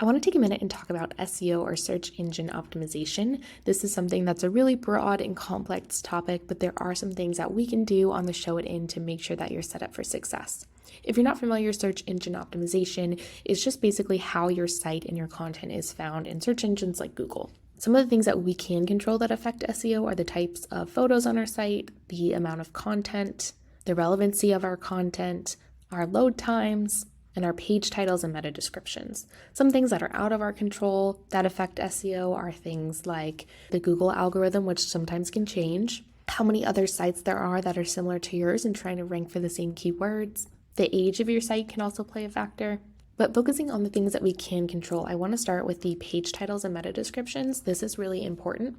I want to take a minute and talk about SEO or search engine optimization. This is something that's a really broad and complex topic, but there are some things that we can do on the Showit in to make sure that you're set up for success. If you're not familiar, search engine optimization is just basically how your site and your content is found in search engines like Google. Some of the things that we can control that affect SEO are the types of photos on our site, the amount of content, the relevancy of our content, our load times, and our page titles and meta descriptions. Some things that are out of our control that affect SEO are things like the Google algorithm, which sometimes can change, how many other sites there are that are similar to yours and trying to rank for the same keywords. The age of your site can also play a factor. But focusing on the things that we can control, I want to start with the page titles and meta descriptions. This is really important.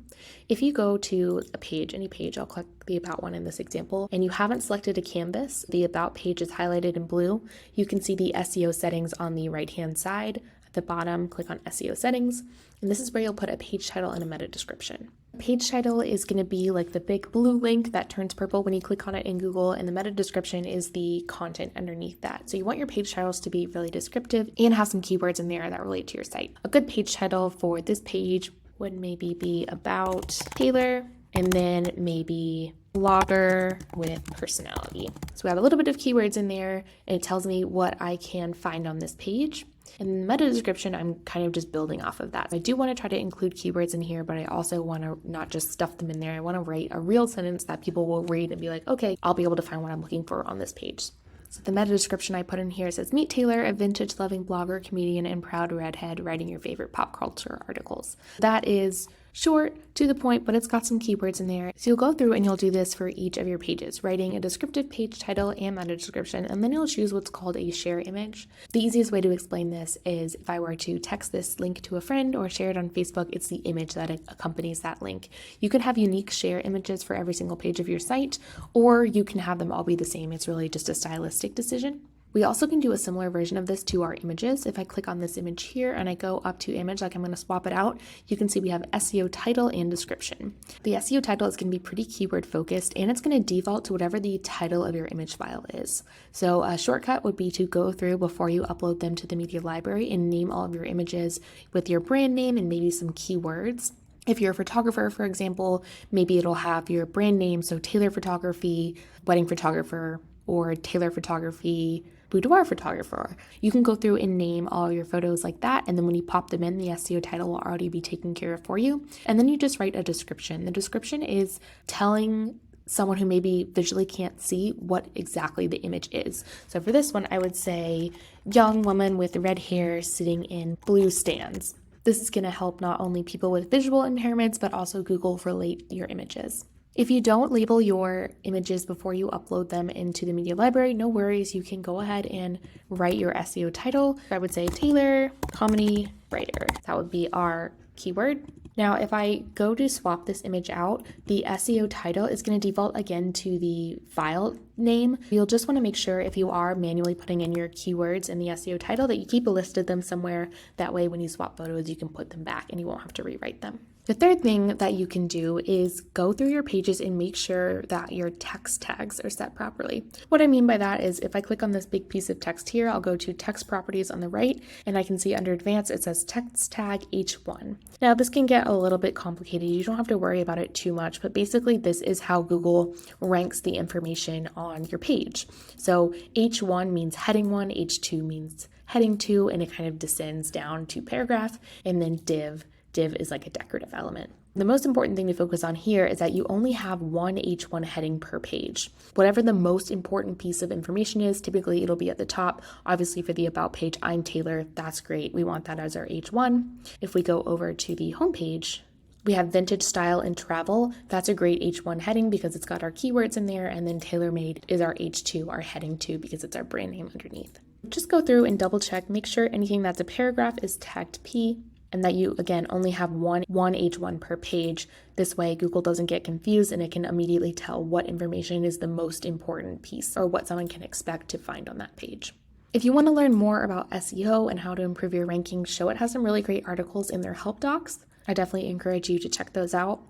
If you go to a page, any page, I'll click the About one in this example, and you haven't selected a canvas, the About page is highlighted in blue. You can see the SEO settings on the right-hand side. At the bottom, click on SEO settings, and this is where you'll put a page title and a meta description. Page title is going to be like the big blue link that turns purple when you click on it in Google, and the meta description is the content underneath that. So you want your page titles to be really descriptive and have some keywords in there that relate to your site. A good page title for this page would maybe be About Taylor, and then maybe blogger with personality. So we have a little bit of keywords in there, and it tells me what I can find on this page. In the meta description, I'm kind of just building off of that. I do want to try to include keywords in here, but I also want to not just stuff them in there. I want to write a real sentence that people will read and be like, okay, I'll be able to find what I'm looking for on this page. So the meta description I put in here says, meet Taylor, a vintage-loving blogger, comedian, and proud redhead writing your favorite pop culture articles. That is short, to the point, but it's got some keywords in there. So you'll go through and you'll do this for each of your pages, writing a descriptive page title and meta description, and then you'll choose what's called a share image. The easiest way to explain this is if I were to text this link to a friend or share it on Facebook, it's the image that accompanies that link. You can have unique share images for every single page of your site, or you can have them all be the same. It's really just a stylistic decision. We also can do a similar version of this to our images. If I click on this image here and I go up to image, like I'm going to swap it out, you can see we have SEO title and description. The SEO title is going to be pretty keyword focused, and it's going to default to whatever the title of your image file is. So a shortcut would be to go through before you upload them to the media library and name all of your images with your brand name and maybe some keywords. If you're a photographer, for example, maybe it'll have your brand name, so Taylor Photography, Wedding Photographer, or Taylor Photography, boudoir photographer. You can go through and name all your photos like that, and then when you pop them in, the SEO title will already be taken care of for you. And then you just write a description. The description is telling someone who maybe visually can't see what exactly the image is. So for this one, I would say, young woman with red hair sitting in blue stands. This is going to help not only people with visual impairments, but also Google relate your images. If you don't label your images before you upload them into the media library, no worries. You can go ahead and write your SEO title. I would say Taylor, comedy writer. That would be our keyword. Now, if I go to swap this image out, the SEO title is going to default again to the file name. You'll just want to make sure if you are manually putting in your keywords in the SEO title that you keep a list of them somewhere. That way, when you swap photos, you can put them back and you won't have to rewrite them. The third thing that you can do is go through your pages and make sure that your text tags are set properly. What I mean by that is if I click on this big piece of text here, I'll go to text properties on the right, and I can see under advanced, it says text tag H1. Now this can get a little bit complicated. You don't have to worry about it too much, but basically this is how Google ranks the information on your page. So H1 means heading 1, H2 means heading 2, and it kind of descends down to paragraph, and then div is like a decorative element. The most important thing to focus on here is that you only have one H1 heading per page. Whatever the most important piece of information is, typically it'll be at the top. Obviously for the About page, I'm Taylor, that's great. We want that as our H1. If we go over to the home page, we have vintage style and travel. That's a great H1 heading because it's got our keywords in there, and then TaylorMade is our H2, our heading 2, because it's our brand name underneath. Just go through and double check, make sure anything that's a paragraph is tagged P, and that you, again, only have one H1 per page. This way, Google doesn't get confused and it can immediately tell what information is the most important piece or what someone can expect to find on that page. If you want to learn more about SEO and how to improve your rankings, Showit has some really great articles in their help docs. I definitely encourage you to check those out.